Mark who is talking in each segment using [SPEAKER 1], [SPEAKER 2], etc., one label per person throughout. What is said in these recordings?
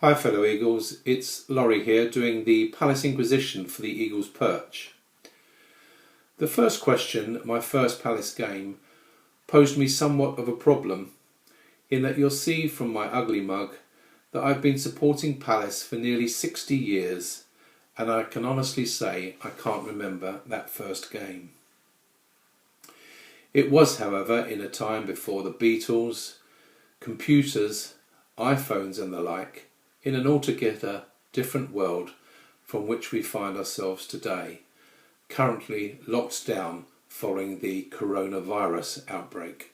[SPEAKER 1] Hi fellow Eagles, it's Laurie here doing the Palace Inquisition for the Eagles Perch. The first question, my first Palace game, posed me somewhat of a problem in that you'll see from my ugly mug that I've been supporting Palace for nearly 60 years and I can honestly say I can't remember that first game. It was, however, in a time before the Beatles, computers, iPhones and the like, in an altogether different world from which we find ourselves today, currently locked down following the coronavirus outbreak.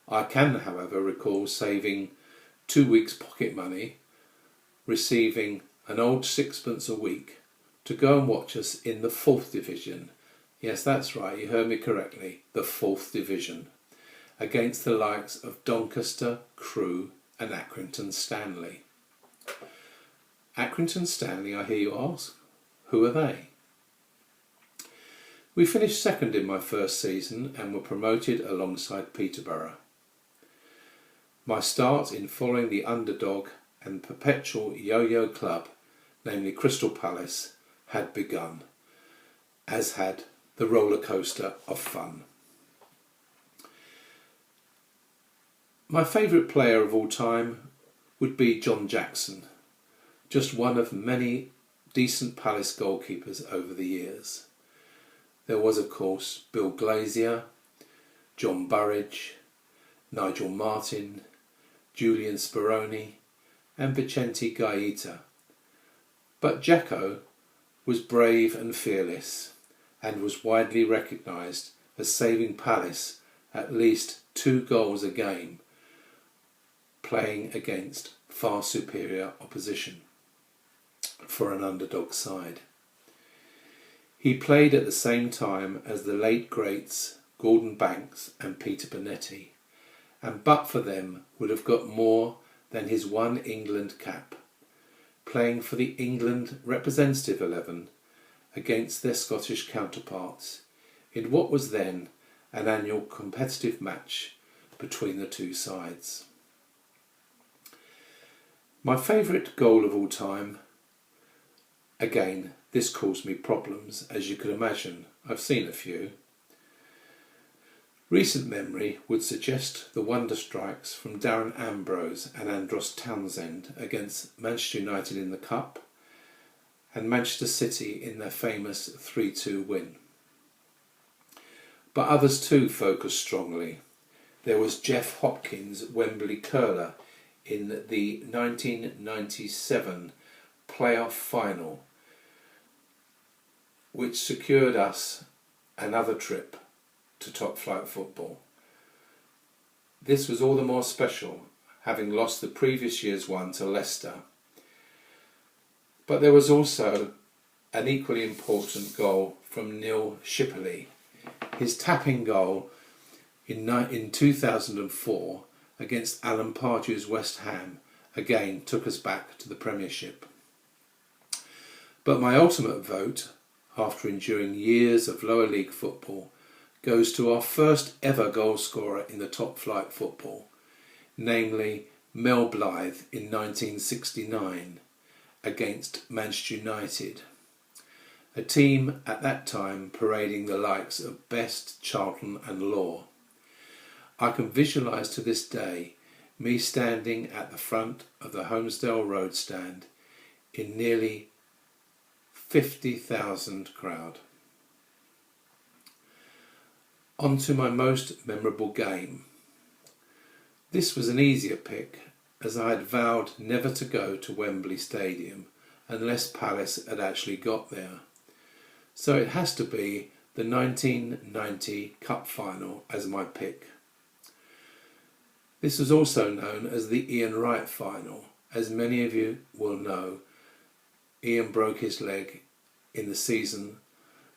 [SPEAKER 1] I can, however, recall saving 2 weeks' pocket money, receiving an old sixpence a week to go and watch us in the 4th Division. Yes, that's right, you heard me correctly, the 4th Division, against the likes of Doncaster, Crewe and Accrington Stanley. Accrington Stanley, I hear you ask, who are they? We finished second in my first season and were promoted alongside Peterborough. My start in following the underdog and perpetual yo-yo club, namely Crystal Palace, had begun, as had the roller coaster of fun. My favourite player of all time would be John Jackson, just one of many decent Palace goalkeepers over the years. There was, of course, Bill Glazier, John Burridge, Nigel Martin, Julian Speroni and Vicente Gaeta. But Jacko was brave and fearless and was widely recognised as saving Palace at least 2 goals a game, playing against far superior opposition for an underdog side. He played at the same time as the late greats Gordon Banks and Peter Bonetti, and but for them would have got more than his one England cap, playing for the England representative 11 against their Scottish counterparts in what was then an annual competitive match between the two sides. My favourite goal of all time, again, this caused me problems, as you could imagine. I've seen a few. Recent memory would suggest the wonder strikes from Darren Ambrose and Andros Townsend against Manchester United in the Cup and Manchester City in their famous 3-2 win. But others too focused strongly. There was Jeff Hopkins' Wembley curler in the 1997 playoff final, which secured us another trip to top flight football. This was all the more special, having lost the previous year's one to Leicester. But there was also an equally important goal from Neil Shipperley. His tapping goal in 2004 against Alan Pardew's West Ham again took us back to the Premiership. But my ultimate vote, after enduring years of lower league football, goes to our first ever goal scorer in the top flight football, namely Mel Blythe in 1969 against Manchester United, a team at that time parading the likes of Best, Charlton and Law. I can visualise to this day me standing at the front of the Holmesdale Road stand in nearly 50,000 crowd. On to my most memorable game. This was an easier pick, as I had vowed never to go to Wembley Stadium unless Palace had actually got there. So it has to be the 1990 Cup Final as my pick. This was also known as the Ian Wright Final. As many of you will know, Ian broke his leg in the season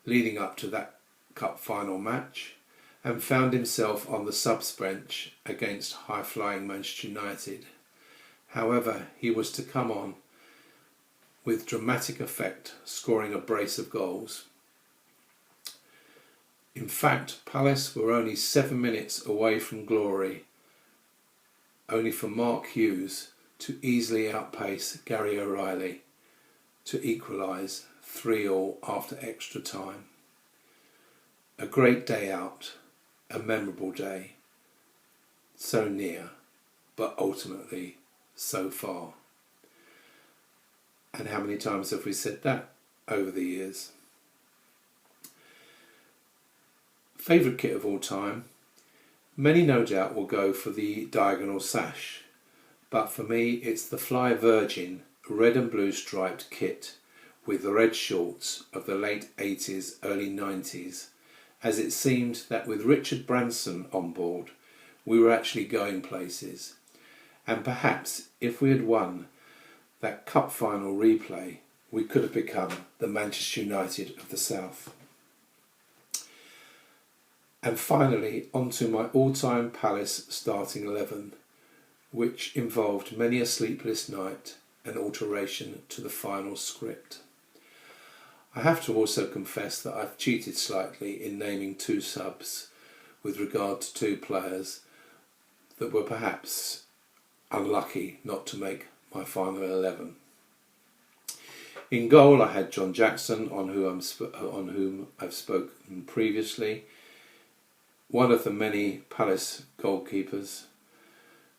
[SPEAKER 1] leading up to that Cup Final match and found himself on the subs bench against high-flying Manchester United. However, he was to come on with dramatic effect, scoring a brace of goals. In fact, Palace were only 7 minutes away from glory, only for Mark Hughes to easily outpace Gary O'Reilly to equalise 3-3 after extra time. A great day out, a memorable day, so near, but ultimately so far. And how many times have we said that over the years? Favourite kit of all time? Many no doubt will go for the diagonal sash, but for me it's the Fly Virgin red and blue striped kit with the red shorts of the late 80s, early 90s, as it seemed that with Richard Branson on board we were actually going places, and perhaps if we had won that cup final replay we could have become the Manchester United of the South. And finally, onto my all-time Palace starting 11, which involved many a sleepless night and alteration to the final script. I have to also confess that I've cheated slightly in naming 2 subs with regard to 2 players that were perhaps unlucky not to make my final 11. In goal I had John Jackson, on whom I've spoken previously. One of the many Palace goalkeepers,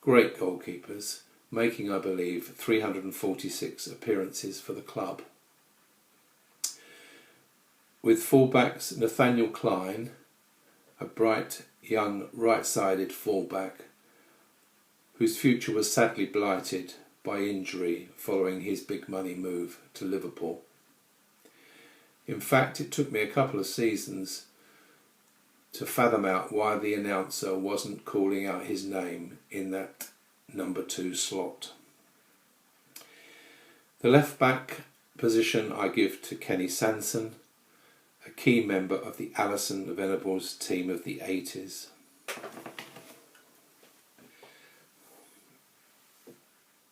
[SPEAKER 1] great goalkeepers, making, I believe, 346 appearances for the club. With fullbacks Nathaniel Klein, a bright young right-sided fullback whose future was sadly blighted by injury following his big money move to Liverpool. In fact, it took me a couple of seasons to fathom out why the announcer wasn't calling out his name in that number 2 slot. The left back position I give to Kenny Sanson, a key member of the Alison Venables team of the 80s.